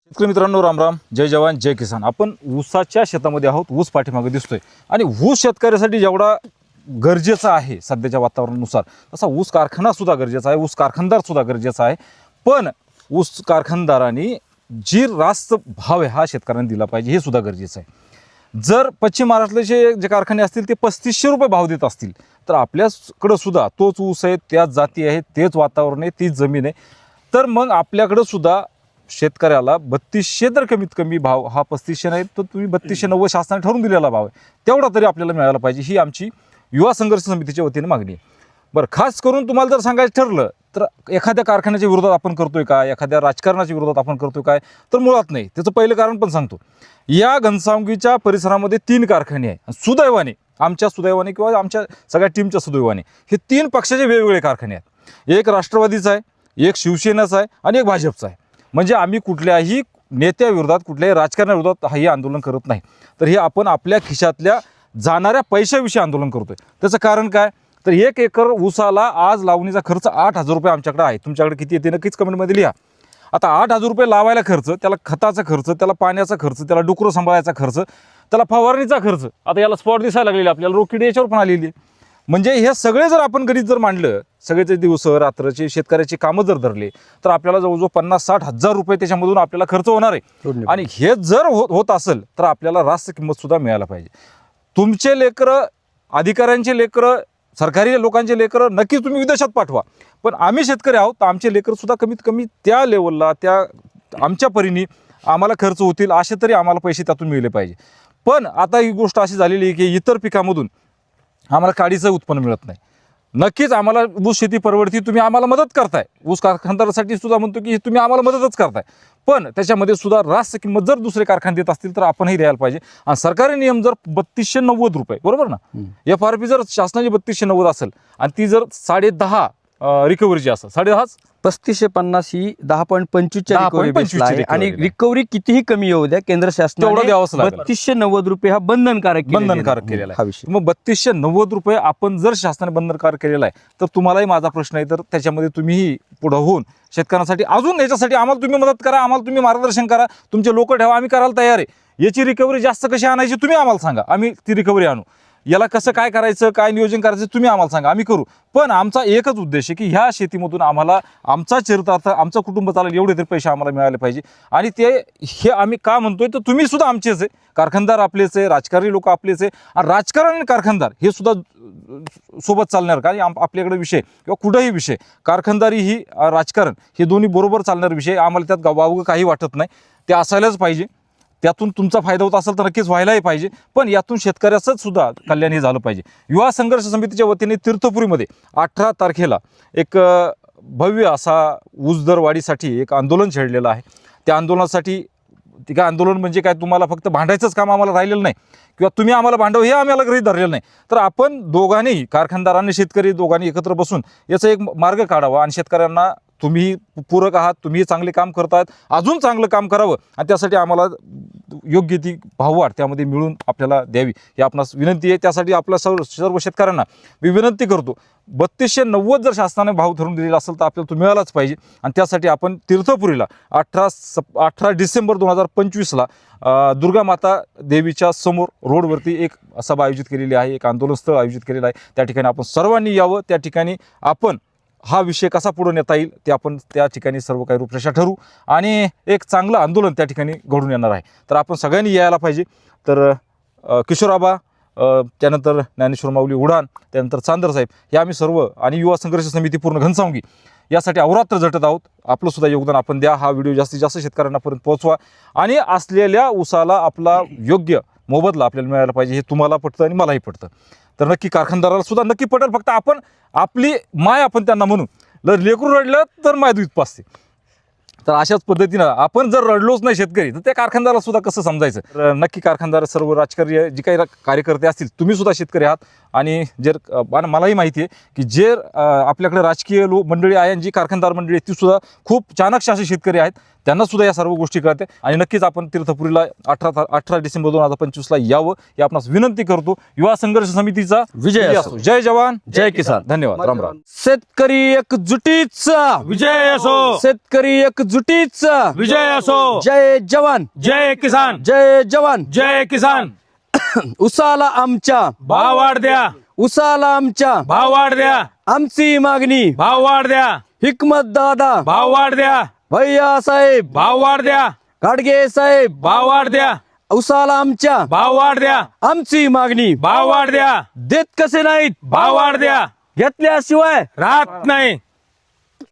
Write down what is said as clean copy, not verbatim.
शेतकरी मित्रांनो, राम राम, जय जवान जय किसान. आपण ऊसाच्या शेतामध्ये आहोत. ऊस पाठीमागे दिसतोय आणि ऊस शेतकऱ्यासाठी जेवढा गरजेचा आहे सध्याच्या वातावरणानुसार, तसा ऊस कारखाना सुद्धा गरजेचा आहे, ऊस कारखानदार सुद्धा गरजेचा आहे. पण ऊस कारखानदारांनी जी रास्त भाव आहे हा शेतकऱ्यांना दिला पाहिजे, हे सुद्धा गरजेचं आहे. जर पश्चिम महाराष्ट्राचे जे कारखाने असतील ते 3500 रुपये भाव देत असतील, तर आपल्याकडं सुद्धा तोच ऊस आहे, त्याच जाती आहे, तेच वातावरण आहे, तीच जमीन आहे, तर मग आपल्याकडं सुद्धा शेतकऱ्याला 3200 तर कमीत कमी भाव, हा 3500 नाही तर तुम्ही 3290 शासनाने ठरवून दिलेला भाव आहे, तेवढा तरी आपल्याला मिळायला पाहिजे, ही आमची युवा संघर्ष समितीच्या वतीने मागणी आहे. बरं, खास करून तुम्हाला जर सांगायचं ठरलं तर एखाद्या कारखान्याच्या विरोधात आपण करतोय काय, एखाद्या राजकारणाच्या विरोधात आपण करतोय काय, तर मुळात नाही. त्याचं पहिलं कारण पण सांगतो. या घनसावंगीच्या परिसरामध्ये 3 कारखाने आहे. सुदैवाने, आमच्या सुदैवाने किंवा आमच्या सगळ्या टीमच्या सुदैवाने हे 3 पक्षाचे वेगवेगळे कारखाने आहेत. एक राष्ट्रवादीचा आहे, एक शिवसेनेचा आहे आणि एक भाजपचा आहे. म्हणजे आम्ही कुठल्याही नेत्याविरोधात, कुठल्याही राजकारणाविरोधात हे आंदोलन करत नाही, तर हे आपण आपल्या खिशातल्या जाणाऱ्या पैशाविषयी आंदोलन करतोय. त्याचं कारण काय, तर 1 एकर ऊसाला आज लावणीचा खर्च 8000 रुपये आमच्याकडे आहे. तुमच्याकडे किती येते नक्कीच कमेंटमध्ये लिहा. आता 8000 रुपये लावायला खर्च, त्याला खताचा खर्च, त्याला पाण्याचा खर्च, त्याला डुकरं सांभाळायचा खर्च, त्याला फवारणीचा खर्च, आता याला स्पॉट दिसायला लागलेली, आपल्याला रोकीड याच्यावर पण आलेली आहे. म्हणजे हे सगळे जर आपण गणित जर मांडलं, सगळेचे दिवस रात्रचे शेतकऱ्याची कामं जर धरले, तर आपल्याला जवळजवळ 50-60 हजार रुपये त्याच्यामधून आपल्याला खर्च होणार आहे. आणि हे जर होत असेल तर आपल्याला रास्त किंमत सुद्धा मिळायला पाहिजे. तुमचे लेकरं, अधिकाऱ्यांचे लेकरं, सरकारी लोकांचे लेकरं नक्कीच तुम्ही विदेशात पाठवा, पण आम्ही शेतकरी आहोत, तर आमचे लेकरं सुद्धा कमीत कमी त्या लेवलला, त्या आमच्या परीने आम्हाला खर्च होतील असे तरी आम्हाला पैसे त्यातून मिळले पाहिजे. पण आता ही गोष्ट अशी झालेली आहे की इतर पिकामधून आम्हाला काडीचं उत्पन्न मिळत नाही. नक्कीच आम्हाला ऊस शेती परवडती, तुम्ही आम्हाला मदत करताय, ऊस कारखानदारासाठी सुद्धा म्हणतो की तुम्ही आम्हाला मदतच करताय, पण त्याच्यामध्ये सुद्धा रास्त किंमत जर दुसरे कारखाने देत असतील तर आपणही द्यायला पाहिजे. आणि सरकारी नियम जर 3290 रुपये, बरोबर ना, FRP जर शासनाची 3290 असेल आणि ती जर 10.5 रिकव्हरीची असेल, 10.5 3550 ही 10.25 आणि रिकव्हरी कितीही कमी येऊ द्या, केंद्र शासनाने द्यावंच लागेल. 3290 रुपये हा बंधनकारक केलेला आहे. मग 3290 रुपये आपण जर शासनाने बंधनकारक केलेला आहे, तर तुम्हालाही माझा प्रश्न आहे, तर त्याच्यामध्ये तुम्हीही पुढे होऊन शेतकऱ्यांसाठी अजून याच्यासाठी आम्हाला तुम्ही मदत करा, आम्हाला तुम्ही मार्गदर्शन करा, तुमचे लोक ठेवा, आम्ही करायला तयार आहे. याची रिकव्हरी जास्त कशी आणायची तुम्ही आम्हाला सांगा, आम्ही ती रिकव्हरी आणू. याला कसं काय करायचं, काय नियोजन करायचं तुम्ही आम्हाला सांगा, आम्ही करू. पण आमचा एकच उद्देश आहे की ह्या शेतीमधून आम्हाला आमचा चरितार्थ, आमचं कुटुंब चालेल एवढे तरी पैसे आम्हाला मिळाले पाहिजे. आणि हे आम्ही का म्हणतोय, तर तुम्ही सुद्धा आमचेच आहे, कारखानदार आपलेच आहे, राजकारणी लोक आपलेच आहे, आणि राजकारण आणि कारखानदार हे सुद्धा सोबत चालणार. कारण आपल्याकडे विषय किंवा कुठेही विषय, कारखानदारी ही राजकारण हे दोन्ही बरोबर चालणार विषय. आम्हाला त्यात वावगं काही वाटत नाही, ते असायलाच पाहिजे. त्यातून तुमचा फायदा होत असेल तर नक्कीच व्हायलाही पाहिजे, पण यातून शेतकऱ्याचंच सुद्धा कल्याण हे झालं पाहिजे. युवा संघर्ष समितीच्या वतीने तीर्थपुरीमध्ये 18 तारखेला एक भव्य असा ऊस दर वाढीसाठी एक आंदोलन छेडलेलं आहे. त्या आंदोलनासाठी, ते काय आंदोलन म्हणजे काय, तुम्हाला फक्त भांडायचंच काम आम्हाला राहिलेलं नाही किंवा तुम्ही आम्हाला भांडव हे आम्हाला गृहीत धरलेलं नाही, तर आपण दोघांनी, कारखानदारांनी शेतकरी दोघांनी एकत्र बसून याचा एक मार्ग काढावा आणि शेतकऱ्यांना तुम्ही पूरक आहात, तुम्ही चांगले काम करतायत, अजून चांगलं काम करावं आणि त्यासाठी आम्हाला योग्य ती भाववाढ त्यामध्ये मिळून आपल्याला द्यावी ही आपणास विनंती आहे. त्यासाठी आपल्या सर्व शेतकऱ्यांना मी विनंती करतो, 3290 जर शासनाने भाव ठरवून दिलेला असेल तर आपल्याला तो मिळालाच पाहिजे. आणि त्यासाठी आपण तीर्थपुरीला 18 डिसेंबर 2025ला दुर्गा माता देवीच्या समोर रोडवरती एक सभा आयोजित केलेली आहे, एक आंदोलन स्थळ आयोजित केलेलं आहे. त्या ठिकाणी आपण सर्वांनी यावं, त्या ठिकाणी आपण हा विषय कसा पुढे नेता येईल ते आपण त्या ठिकाणी सर्व काही रूपरेषा ठरवू आणि एक चांगलं आंदोलन त्या ठिकाणी घडून येणार आहे. तर आपण सगळ्यांनी यायला पाहिजे. तर किशोराबा, त्यानंतर ज्ञानेश्वर माऊली उडान, त्यानंतर चांदर साहेब, हे आम्ही सर्व आणि युवा संघर्ष समिती पूर्ण घनसावंगी यासाठी अहोरात्र झटत आहोत. आपलं सुद्धा योगदान आपण द्या, हा व्हिडिओ जास्तीत जास्त शेतकऱ्यांनापर्यंत पोहोचवा आणि असलेल्या ऊसाला आपला योग्य मोबदला आपल्याला मिळायला पाहिजे. हे तुम्हाला पटतं आणि मलाही पटतं, तर नक्की कारखानदाराला सुद्धा नक्की पटेल. फक्त आपण आपली माय आपण त्यांना म्हणू, जर लेकरू रडलं तर माय दूध पाजते. तर अशाच पद्धतीनं आपण जर रडलोच नाही शेतकरी, तर त्या कारखानदाराला सुद्धा कसं समजायचं. तर नक्की कारखानदार, सर्व राजकीय जे काही कार्यकर्ते असतील, तुम्ही सुद्धा शेतकरी आहात आणि मलाही माहिती आहे की जे आपल्याकडे राजकीय मंडळी आहे आणि जी कारखानदार मंडळी आहे ती सुद्धा खूप चाणक्य असे शेतकरी आहेत. त्यांना सुद्धा या सर्व गोष्टी कळते आणि नक्कीच आपण तीर्थपुरीला 18 डिसेंबर 2025 यावं ही आपणास विनंती करतो. युवा संघर्ष समितीचा विजय असो. जय जवान जय किसान. धन्यवाद. राम राम. शेतकरी एकजुटीचा विजय असो. शेतकरी एकजुटीचा विजय असो. जय जवान जय किसान. जय जवान. जय किसान. उसाला आमच्या भाव वाढ द्या. उसाला आमच्या भाव वाढ द्या. आमची मागणी भाव वाढ द्या. हिकमत दादा भाव वाढ द्या. भैया साहेब भाव वाढ द्या. गाडगे साहेब भाव वाढ द्या. उसाला आमच्या भाव वाढ द्या. आमची मागणी भाव वाढ द्या. देत कसे नाहीत भाव वाढ द्या. घेतल्याशिवाय राहत नाही.